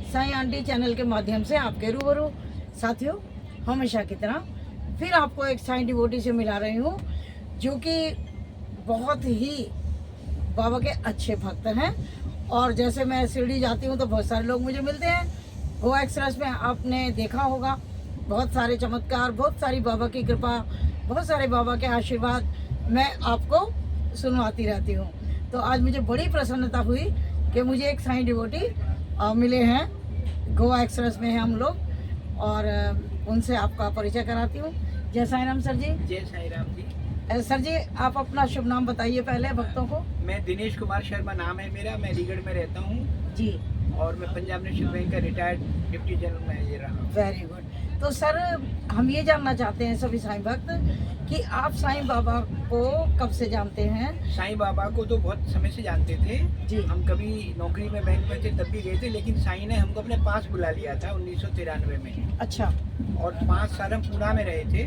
Sai aunty channel के माध्यम से आपके रूबरू। साथियों, हमेशा की तरह फिर आपको एक साईं डिवोटी से मिला रही हूँ जो कि बहुत ही बाबा के अच्छे भक्त हैं। और जैसे मैं शिरडी जाती हूँ तो बहुत सारे लोग मुझे मिलते हैं। गोवा एक्सप्रेस में आपने देखा होगा बहुत सारे चमत्कार, बहुत सारी बाबा की कृपा, बहुत सारे बाबा के आशीर्वाद मैं आपको सुनवाती रहती हूँ। तो आज मुझे बड़ी प्रसन्नता हुई कि मुझे एक साईं डिवोटी मिले हैं। गोवा एक्सप्रेस में हैं हम लोग और उनसे आपका परिचय कराती हूँ। जय साईं राम सर जी। जय साईं राम जी। सर जी, आप अपना शुभ नाम बताइए पहले भक्तों को। मैं दिनेश कुमार शर्मा नाम है मेरा। मैं अलीगढ़ में रहता हूँ जी। और मैं पंजाब नेशनल बैंक का रिटायर्ड डिप्टी जनरल मैनेजर रहा हूँ। Very good. तो सर, हम ये जानना चाहते हैं सभी साईं भक्त कि आप साईं बाबा को कब से जानते हैं? साईं बाबा को तो बहुत समय से जानते थे जी। हम कभी नौकरी में बैंक में थे तब भी गए थे, लेकिन साईं ने हमको अपने पास बुला लिया था 1993 में। अच्छा। और 5 साल हम पूना में रहे थे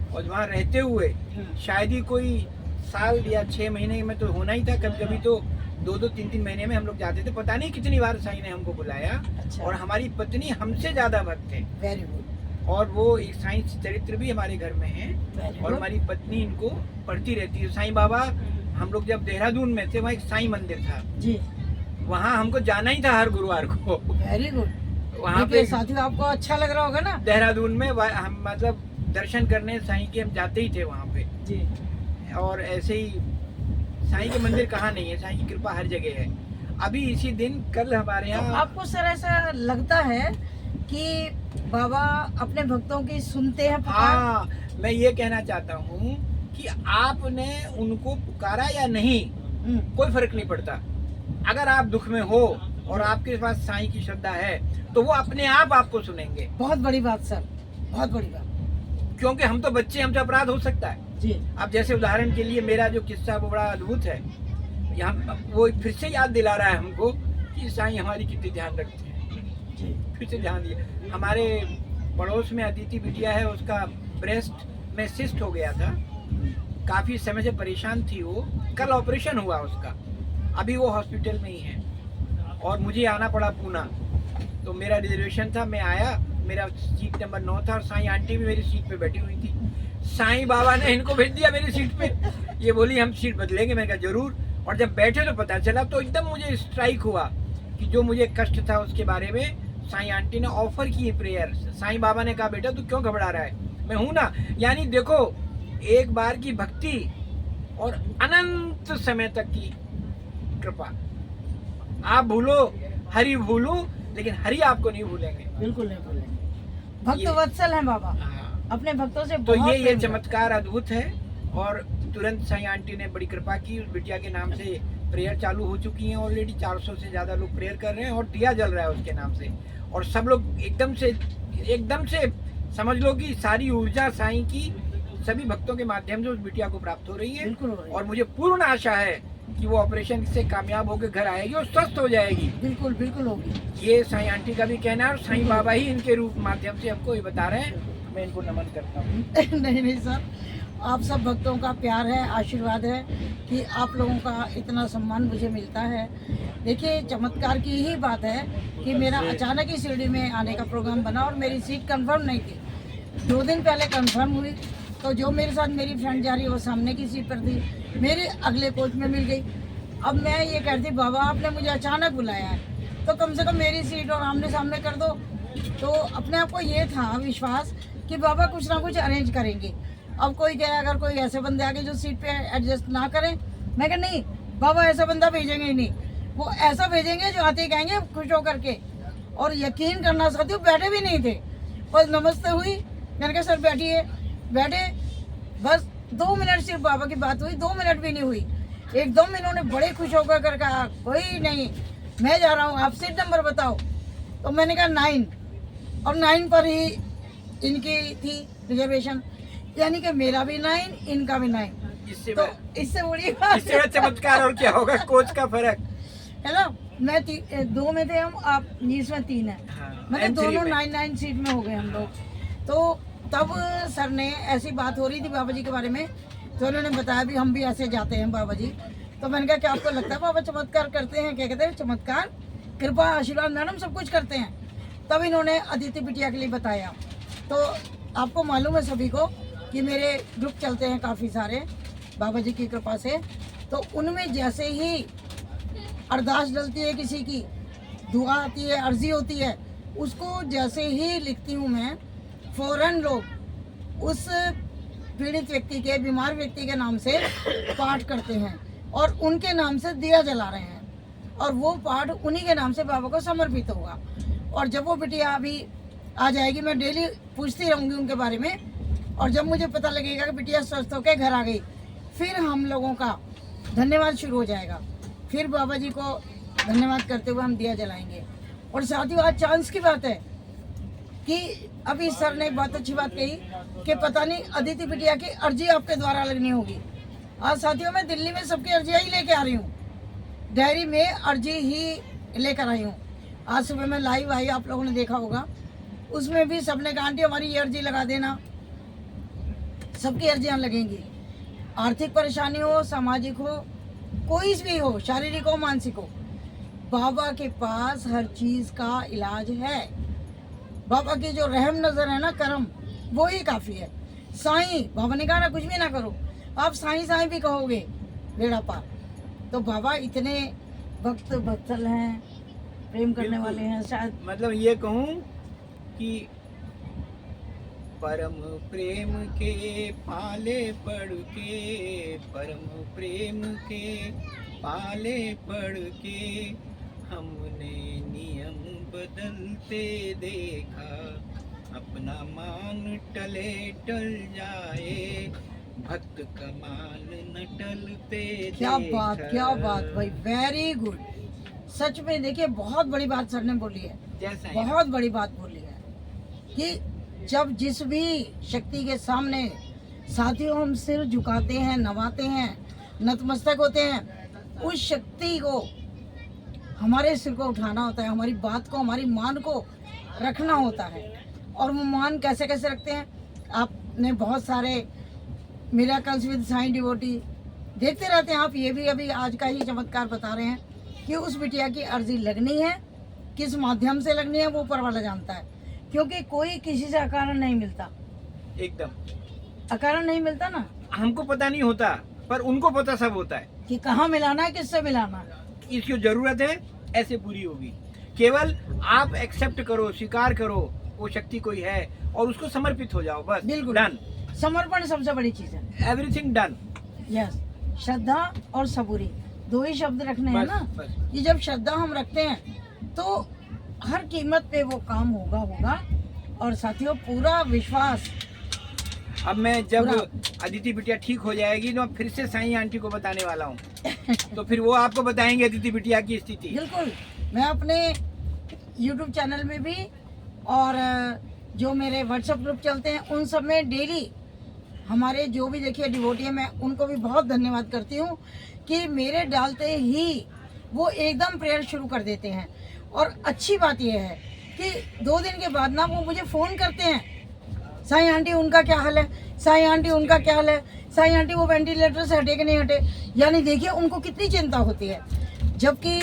और वहाँ रहते हुए शायद ही कोई साल या 6 महीने में तो होना ही था, कभी कभी तो 2-2, 3-3 महीने में हम लोग जाते थे। पता नहीं कितनी बार साईं ने हमको बुलाया। अच्छा। और हमारी पत्नी हमसे ज्यादा भक्त थे। Very good. और वो एक साईं चरित्र भी हमारे घर में है और हमारी पत्नी इनको पढ़ती रहती है। साईं बाबा, हम लोग जब देहरादून में थे वहाँ एक साईं मंदिर था जी। वहाँ हमको जाना ही था हर गुरुवार को। Very good. वहाँ पे साथियों, आपको अच्छा लग रहा होगा ना देहरादून में हम मतलब दर्शन करने साईं के हम जाते ही थे वहाँ पे जी। और ऐसे ही साईं के मंदिर कहाँ नहीं है, साईं की कृपा हर जगह है। अभी इसी दिन कल हमारे यहाँ आपको सर ऐसा लगता है कि बाबा अपने भक्तों की सुनते हैं पुकार? हाँ, मैं ये कहना चाहता हूँ कि आपने उनको पुकारा या नहीं कोई फर्क नहीं पड़ता। अगर आप दुख में हो और आपके पास साईं की श्रद्धा है तो वो अपने आप आपको सुनेंगे। बहुत बड़ी बात सर, बहुत बड़ी बात। क्योंकि हम तो बच्चे, हमसे अपराध हो सकता है जी। अब जैसे उदाहरण के लिए मेरा जो किस्सा वो बड़ा अद्भुत है। यहाँ वो फिर से याद दिला रहा है हमको कि साईं हमारी कितनी ध्यान रखते हैं। जी। फिर से ध्यान दिया। हमारे पड़ोस में अदिति बिटिया है, उसका ब्रेस्ट में सिस्ट हो गया था। काफी समय से परेशान थी वो। कल ऑपरेशन हुआ उसका, अभी वो हॉस्पिटल में ही है और मुझे आना पड़ा पूना। तो मेरा रिजर्वेशन था, मैं आया, मेरा सीट नंबर 9 था और साईं आंटी भी मेरी सीट पे बैठी हुई थी। साईं बाबा ने इनको भेज दिया मेरी सीट पे। ये बोली हम सीट बदलेंगे। मैंने कहा जरूर। और जब बैठे तो पता चला तो एकदम मुझे स्ट्राइक हुआ कि जो मुझे कष्ट था उसके बारे में साईं आंटी ने ऑफर की प्रेयर। साईं बाबा ने कहा बेटा तू क्यों घबरा रहा है, मैं हूं ना। यानी देखो, एक बार की भक्ति और अनंत समय तक की कृपा। आप भूलो, हरि भूलो, लेकिन हरि आपको नहीं भूलेंगे। बिल्कुल नहीं भूलेंगे। भक्त वत्सल हैं बाबा, अपने भक्तों से तो बहुत ये प्रेम चमत्कार अद्भुत है। और तुरंत साईं आंटी ने बड़ी कृपा की, उस बिटिया के नाम से प्रेयर चालू हो चुकी हैं। ऑलरेडी 400 से ज्यादा लोग प्रेयर कर रहे हैं और दिया जल रहा है उसके नाम से। और सब लोग एकदम से समझ लो कि सारी ऊर्जा साईं की सभी भक्तों के माध्यम से उस बिटिया को प्राप्त हो रही है। बिल्कुल हो रही है। और मुझे पूर्ण आशा है कि वो ऑपरेशन से कामयाब होकर घर आएगी और स्वस्थ हो जाएगी। बिल्कुल बिल्कुल होगी। ये साईं आंटी का भी कहना है और साईं बाबा ही इनके रूप माध्यम से हमको ये बता रहे हैं। मैं इनको नमन करता हूँ। नहीं सर, आप सब भक्तों का प्यार है, आशीर्वाद है कि आप लोगों का इतना सम्मान मुझे मिलता है। देखिए, चमत्कार की ही बात है कि मेरा अचानक ही शिरडी में आने का प्रोग्राम बना और मेरी सीट कंफर्म नहीं थी। 2 दिन पहले कंफर्म हुई तो जो मेरे साथ मेरी फ्रेंड जा रही है वो सामने की सीट पर थी, मेरे अगले कोच में मिल गई। अब मैं ये कहती, बाबा आपने मुझे अचानक बुलाया है तो कम से कम मेरी सीट और आमने सामने कर दो। तो अपने आप को ये था विश्वास कि बाबा कुछ ना कुछ अरेंज करेंगे। अब कोई कहे अगर कोई ऐसे बंदे आगे जो सीट पे एडजस्ट ना करें, मैं कह नहीं बाबा ऐसा बंदा भेजेंगे ही नहीं। वो ऐसा भेजेंगे जो आते कहेंगे खुश होकर के। और यकीन करना साथियों, बैठे भी नहीं थे, बस नमस्ते हुई, मैंने कहा सर बैठिए, बैठे। बस 2 मिनट सिर्फ बाबा की बात हुई, 2 मिनट भी नहीं हुई, एकदम इन्होंने बड़े खुश होकर कर कहा कोई नहीं, मैं जा रहा हूँ, आप सीट नंबर बताओ। तो मैंने कहा 9 और 9 पर ही इनकी थी रिजर्वेशन, यानी कि मेरा भी 9, इनका भी 9। तो इससे बड़ी बात, इससे बड़ा चमत्कार और क्या होगा। कोच का फर्क है ना। मैं 2 में थे हम, आप इसमें 3 है। मतलब दोनों 9 सीट में हो गए हम लोग। तो तब सर ने ऐसी बात हो रही थी बाबा जी के बारे में, तो उन्होंने बताया भी हम भी ऐसे जाते हैं बाबा जी। तो मैंने कहा क्या आपको लगता है बाबा चमत्कार करते हैं? क्या कहते हैं? चमत्कार, कृपा, आशीर्वाद मैडम सब कुछ करते हैं। तब इन्होंने अदिति बिटिया के लिए बताया। तो आपको मालूम है सभी को कि मेरे ग्रुप चलते हैं काफ़ी सारे बाबा जी की कृपा से, तो उनमें जैसे ही अरदास डलती है, किसी की दुआ आती है, अर्जी होती है, उसको जैसे ही लिखती हूँ मैं, फौरन लोग उस पीड़ित व्यक्ति के, बीमार व्यक्ति के नाम से पाठ करते हैं और उनके नाम से दिया जला रहे हैं, और वो पाठ उन्हीं के नाम से बाबा को समर्पित होगा। और जब वो बिटिया अभी आ जाएगी, मैं डेली पूछती रहूँगी उनके बारे में, और जब मुझे पता लगेगा कि बिटिया स्वस्थ होकर घर आ गई, फिर हम लोगों का धन्यवाद शुरू हो जाएगा। फिर बाबा जी को धन्यवाद करते हुए हम दिया जलाएंगे। और साथियों, आज चांस की बात है कि अभी सर ने एक बहुत अच्छी बात कही कि पता नहीं अदिति बिटिया की अर्जी आपके द्वारा लगनी होगी। आज साथियों, मैं दिल्ली में सबकी अर्जियाँ ही लेके आ रही हूँ, डायरी में अर्जी ही लेकर आई हूँ। आज सुबह में लाइव आई, आप लोगों ने देखा होगा, उसमें भी सबने कहा आंटी हमारी ये अर्जी लगा देना। सबकी अर्जियाँ लगेंगी। आर्थिक परेशानी हो, सामाजिक हो, कोई भी हो, शारीरिक हो, मानसिक हो, बाबा के पास हर चीज़ का इलाज है। बाबा की जो रहम नजर है ना, करम, वो ही काफ़ी है। साईं, बाबा ने कहा ना कुछ भी ना करो, आप साईं साईं भी कहोगे, बेड़ा पार। तो बाबा इतने भक्त भक्तल हैं, प्रेम करने वाले हैं। शायद मतलब ये कहूँ कि परम प्रेम के पाले पड़ के, परम प्रेम के पाले पड़ के, हमने नियम बदलते देखा, अपना मान टले टल जाए, भक्त का मान न टलते क्या देखा। बात, क्या बात भाई, वेरी गुड। सच में देखिए, बहुत बड़ी बात सर ने बोली है, जैसा है। बहुत बड़ी बात बोली है कि जब जिस भी शक्ति के सामने साथियों हम सिर झुकाते हैं, नवाते हैं, नतमस्तक होते हैं, उस शक्ति को हमारे सिर को उठाना होता है, हमारी बात को, हमारी मान को रखना होता है। और वो मान कैसे कैसे रखते हैं, आपने बहुत सारे मिरेकल्स विद साईं डिवोटी देखते रहते हैं आप। ये भी अभी आज का ही चमत्कार बता रहे हैं कि उस बिटिया की अर्जी लगनी है, किस माध्यम से लगनी है वो ऊपर वाला जानता है, क्योंकि कोई किसी से अकारण नहीं मिलता। एकदम अकारण नहीं मिलता ना, हमको पता नहीं होता, पर उनको पता सब होता है कि कहाँ मिलाना है, किससे मिलाना है। इसकी जरूरत है, ऐसे पूरी होगी। केवल आप एक्सेप्ट करो, स्वीकार करो वो शक्ति कोई है और उसको समर्पित हो जाओ, बस। बिल्कुल, डन। समर्पण सबसे बड़ी चीज है। Everything done. यस, श्रद्धा और सबूरी, दो ही शब्द रखने हैं बस, ना। बस। कि जब श्रद्धा हम रखते हैं तो हर कीमत पे वो काम होगा। और साथियों, पूरा विश्वास। अब मैं जब पूरा। अदिति बिटिया ठीक हो जाएगी तो मैं फिर से साईं आंटी को बताने वाला हूँ तो फिर वो आपको बताएंगे अदिति बिटिया की स्थिति। बिल्कुल, मैं अपने YouTube चैनल में भी और जो मेरे WhatsApp ग्रुप चलते हैं उन सब में डेली हमारे जो भी देखिए डिवोटी है, मैं उनको भी बहुत धन्यवाद करती हूँ कि मेरे डालते ही वो एकदम प्रेयर शुरू कर देते हैं। और अच्छी बात यह है कि 2 दिन के बाद ना वो मुझे फ़ोन करते हैं, साईं आंटी उनका क्या हाल है, साईं आंटी उनका क्या हाल है, साईं आंटी वो वेंटिलेटर से हटे कि नहीं हटे। यानी देखिए उनको कितनी चिंता होती है, जबकि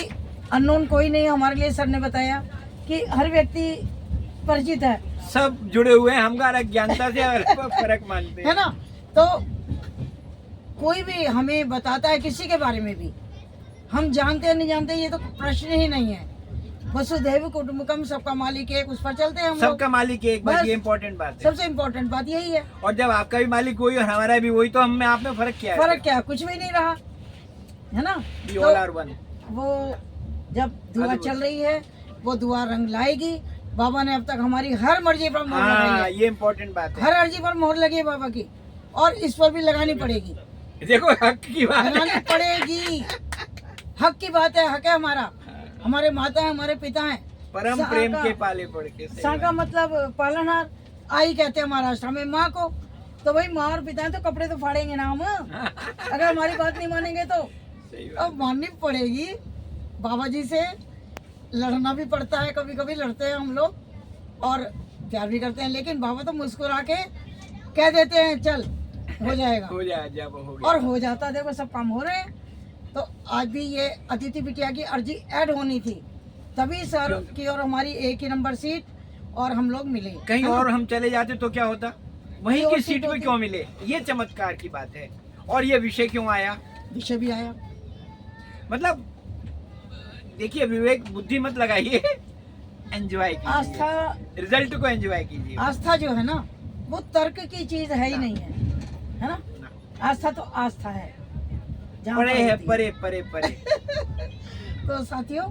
अननोन कोई नहीं। हमारे लिए सर ने बताया कि हर व्यक्ति परिचित है, सब जुड़े हुए हैं, हम अज्ञानता से फर्क मानते हैं, है ना। तो कोई भी हमें बताता है किसी के बारे में भी, हम जानते हैं नहीं जानते ये तो प्रश्न ही नहीं है। वसुधैव कुटुंबकम, सबका मालिक एक, उस पर चलते हैं हम लोग। सबका मालिक एक, बस बस। ये इम्पोर्टेंट बात है। सबसे इम्पोर्टेंट बात यही है। और जब आपका भी मालिक वही और हमारा भी वही, तो हम में आप में फर्क क्या है? फर्क क्या, कुछ भी नहीं रहा, है ना। We all are one। वो जब दुआ अद्भुत। चल रही है, वो दुआ रंग लाएगी। बाबा ने अब तक हमारी हर मर्जी पर मोहर लगाई हाँ, है, ये इम्पोर्टेंट बात है। हर अर्जी पर मोहर लगी है बाबा की, और इस पर भी लगानी पड़ेगी, देखो हक की बात लगानी है। पड़ेगी। हक की बात है, हक है हमारा, हमारे माता है, हमारे पिता हैं। परम सा प्रेम का- के पाले पड़ के। सही सा का बात। मतलब पालनहार, आई कहते हैं महाराष्ट्र में माँ को। तो भाई माँ और पिता हैं तो कपड़े तो फाड़ेंगे ना हम, अगर हमारी बात नहीं मानेंगे तो। सही बात। अब माननी पड़ेगी, बाबा जी से लड़ना भी पड़ता है, कभी कभी लड़ते हैं हम लोग और प्यार भी करते हैं, लेकिन बाबा तो मुस्कुरा के कह देते हैं चल हो जाएगा, हो जाए जब हो गया। और हो जाता है। देखो सब काम हो रहे हैं। तो आज भी ये अदिति बिटिया की अर्जी ऐड होनी थी, तभी सर की और हमारी एक ही नंबर सीट और हम लोग मिले। कहीं है ना? और हम चले जाते तो क्या होता, वहीं और की सीट सीट पे होती। क्यों मिले, ये चमत्कार की बात है। और ये विषय क्यों आया, विषय भी आया। मतलब देखिए, विवेक बुद्धि मत लगाइए, एंजॉय कीजिए, आस्था, रिजल्ट को एंजॉय कीजिए। आस्था जो है ना वो तर्क की चीज है ही नहीं है ना। आस्था तो आस्था है, जहाँ परे पर है, होती है। परे परे परे। तो साथियों,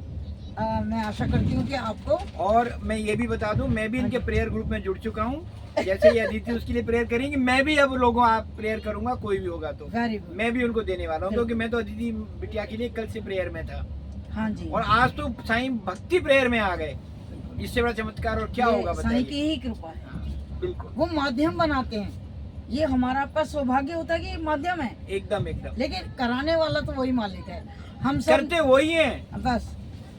मैं आशा करती हूँ कि आपको, और मैं ये भी बता दूं, मैं भी इनके प्रेयर ग्रुप में जुड़ चुका हूँ। जैसे ये अदिति उसके लिए प्रेयर करेंगे, मैं भी अब लोगों आप प्रेयर करूंगा, कोई भी होगा तो वेरी गुड। मैं भी उनको देने वाला हूँ, क्योंकि मैं तो अदिति बिटिया के लिए कल से प्रेयर में था, हाँ जी, और आज तो साईं भक्ति प्रेयर में आ गए। इससे बड़ा चमत्कार और क्या ये होगा साईं बताइए। की ही कृपा है। हाँ, बिल्कुल, वो माध्यम बनाते हैं, ये हमारा आपका सौभाग्य होता है कि ये माध्यम है, एकदम एकदम। लेकिन कराने वाला तो वही मालिक है। हम सब करते वही हैं, बस,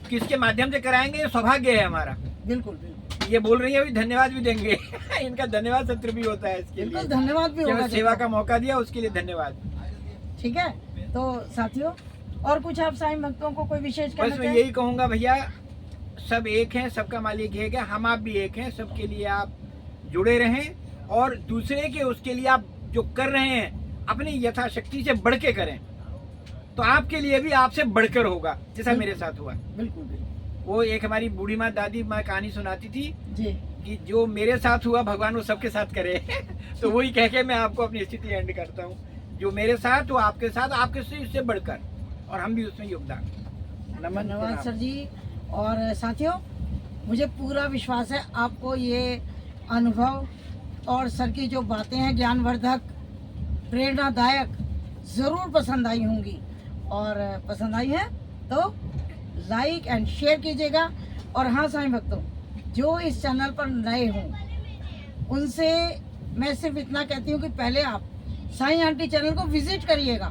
किसके माध्यम से कराएंगे, ये सौभाग्य है हमारा। बिल्कुल बिल्कुल ये बोल रही है, अभी धन्यवाद भी देंगे। इनका धन्यवाद सत्र भी होता है इसके बिल्कुल, लिए, धन्यवाद भी कि होगा। हमें सेवा का मौका दिया, उसके लिए धन्यवाद। ठीक है, तो साथियों, और कुछ आप साईं भक्तों को कोई विशेष बस कहना मैं चाहें? यही कहूंगा भैया, सब एक हैं, सबका मालिक एक है, हम आप भी एक हैं, सबके लिए आप जुड़े रहें, और दूसरे के उसके लिए आप जो कर रहे हैं अपनी यथाशक्ति से बढ़ के करें, तो आपके लिए भी आपसे बढ़कर होगा, जैसा मेरे साथ हुआ। बिल्कुल बिल्कुल वो एक हमारी बूढ़ी माँ दादी माँ कहानी सुनाती थी जी। कि जो मेरे साथ हुआ भगवान वो सबके साथ करे। तो वही कह के मैं आपको अपनी स्थिति एंड करता हूँ, जो मेरे साथ वो आपके साथ, आपके से इससे बढ़कर, और हम भी उसमें योगदान। धन्यवाद सर जी। और साथियों, मुझे पूरा विश्वास है आपको ये अनुभव और सर की जो बातें हैं ज्ञानवर्धक, प्रेरणादायक, ज़रूर पसंद आई होंगी। और पसंद आई है तो लाइक एंड शेयर कीजिएगा। और हाँ साईं भक्तों, जो इस चैनल पर नए हों उनसे मैं सिर्फ इतना कहती हूँ कि पहले आप साईं आंटी चैनल को विजिट करिएगा,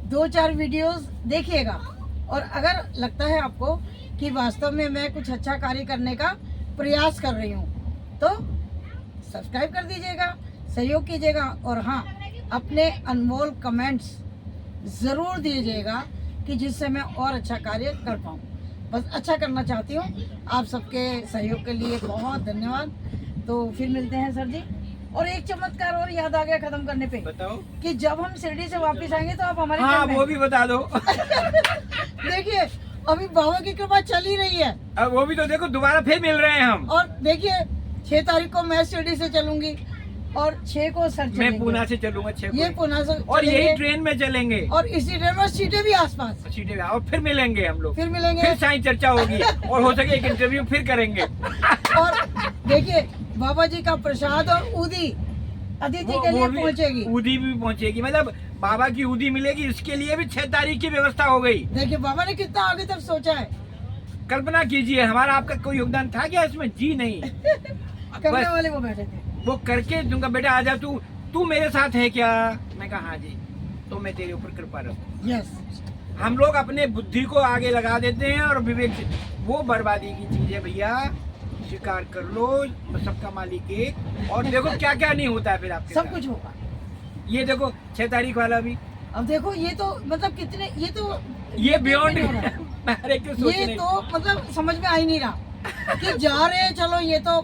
2-4 वीडियोस देखिएगा, और अगर लगता है आपको कि वास्तव में मैं कुछ अच्छा कार्य करने का प्रयास कर रही हूँ तो सब्सक्राइब कर दीजिएगा, सहयोग कीजिएगा। और हाँ, अपने अनमोल कमेंट्स ज़रूर दीजिएगा कि जिससे मैं और अच्छा कार्य कर पाऊँ। बस अच्छा करना चाहती हूँ। आप सबके सहयोग के लिए बहुत धन्यवाद। तो फिर मिलते हैं सर जी। और एक चमत्कार और याद आ गया खत्म करने पे, बताओ। कि जब हम शिरडी से वापस आएंगे तो आप हमारे हाँ, घर में वो भी बता दो। देखिए, अभी बाबा की कृपा चल ही रही है, अब वो भी तो देखो, दोबारा फिर मिल रहे हैं हम। और देखिए 6 तारीख को मैं शिरडी से चलूंगी और 6 को सर मैं चलेंगे। पूना से चलूंगा 6 ये को, पूना से और यही चलेंगे, ट्रेन में चलेंगे, और इसी ट्रेन में सीटें भी आसपास। सीटें पे, और फिर मिलेंगे हम लोग, फिर मिलेंगे। फिर साईं चर्चा होगी, और हो सके एक इंटरव्यू फिर करेंगे। और देखिए, बाबा जी का प्रसाद और उदी अदिति के लिए भी पहुंचेगी। उदी भी पहुंचेगी, मतलब बाबा की उदी मिलेगी, इसके लिए भी 6 तारीख की व्यवस्था हो गई। देखिए बाबा ने कितना आगे तक सोचा है। कल्पना कीजिए, हमारा आपका कोई योगदान था क्या इसमें? जी नहीं। कमरे बस वाले वो बैठे थे। वो करके दूंगा, बेटा आजा, तू मेरे साथ है क्या? मैं कहा हाँ जी, तो मैं तेरे ऊपर कृपा रखूं। यस, हम लोग अपने बुद्धि को आगे लगा देते हैं, और विवेक से वो बर्बादी की चीज है भैया, स्वीकार कर लो, सबका मालिक एक। और देखो क्या क्या नहीं होता है फिर आपके सब साथ। कुछ होगा। ये देखो 6 तारीख वाला भी, अब देखो, ये तो मतलब कितने, ये बियॉन्ड नहीं हो रहा है। ये तो मतलब समझ में आ ही नहीं रहा कि जा रहे हैं, चलो ये तो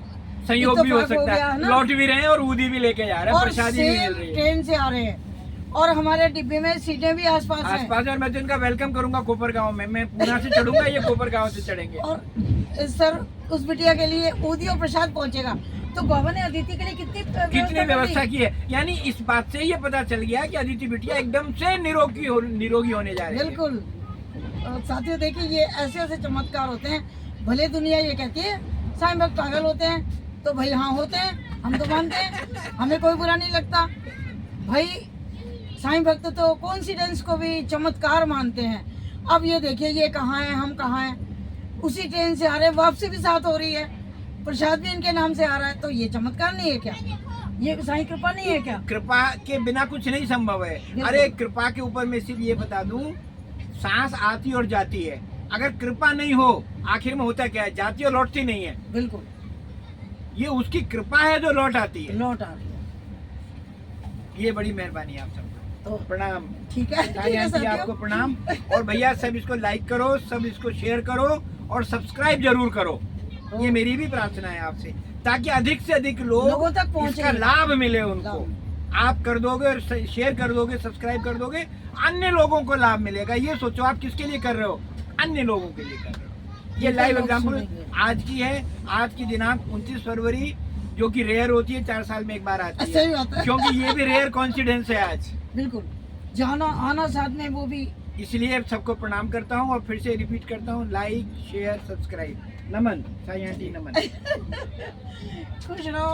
संयोग भी हो इत्तेफाक सकता गया है, ना। लौट भी रहे हैं और ऊदी भी लेके जा रहे हैं, और प्रसादी भी मिल सेम रही है ट्रेन से आ रहे हैं, और हमारे डिब्बे में सीटें भी आसपास हैं। आसपास। और मैं तो इनका वेलकम करूंगा कोपर गांव में, मैं पूना से चढ़ूंगा, ये कोपर गांव से चढ़ेंगे। और सर उस बिटिया के लिए ऊदी और प्रसाद पहुंचेगा। तो बाबा ने अदिति के लिए कितनी व्यवस्था की है, यानी इस बात से ये पता चल गया कि अदिति बिटिया एकदम से निरोगी होने जा रही है। बिल्कुल। साथियों देखिए, ये ऐसे ऐसे चमत्कार होते हैं। भले दुनिया ये कहती है साईं भक्त पागल होते हैं, तो भाई हाँ होते हैं, हम तो मानते हैं, हमें कोई बुरा नहीं लगता भाई। साईं भक्त तो कोइंसिडेंस को भी चमत्कार मानते हैं। अब ये देखिए, ये कहाँ है, हम कहाँ हैं, उसी ट्रेन से आ रहे हैं, वापसी भी साथ हो रही है, प्रसाद भी इनके नाम से आ रहा है। तो ये चमत्कार नहीं है क्या? ये साईं कृपा नहीं है क्या? कृपा के बिना कुछ नहीं संभव है। अरे कृपा के ऊपर मैं सिर्फ ये बता दूं, सांस आती और जाती है, अगर कृपा नहीं हो आखिर में होता क्या है, जाती और लौटती नहीं है। बिल्कुल, ये उसकी कृपा है जो लौट आती है। लौट आ रही है। ये बड़ी मेहरबानी है आप सबको, तो प्रणाम। ठीक है, साईं आंटी साथियों। आपको प्रणाम। और भैया सब इसको लाइक करो, सब इसको शेयर करो, और सब्सक्राइब जरूर करो। ये मेरी भी प्रार्थना है आपसे, ताकि अधिक से अधिक लोग लोगों तक पहुंचे, इसका लाभ मिले उनको। आप कर दोगे और शेयर कर दोगे, सब्सक्राइब कर दोगे, अन्य लोगों को लाभ मिलेगा। ये सोचो आप किसके लिए कर रहे हो, अन्य लोगों के लिए कर रहे हो। ये लाइव एग्जाम्पल आज की है, आज की दिनांक 29 फरवरी, जो कि रेयर होती है, 4 साल में एक बार आती सही बात है, है। क्योंकि ये भी रेयर कॉन्सिडेंस है आज। बिल्कुल, जाना आना साथ में, वो भी। इसलिए सबको प्रणाम करता हूँ और फिर से रिपीट करता हूँ, लाइक शेयर सब्सक्राइब। नमन, साई आंटी नमन। खुश रहो।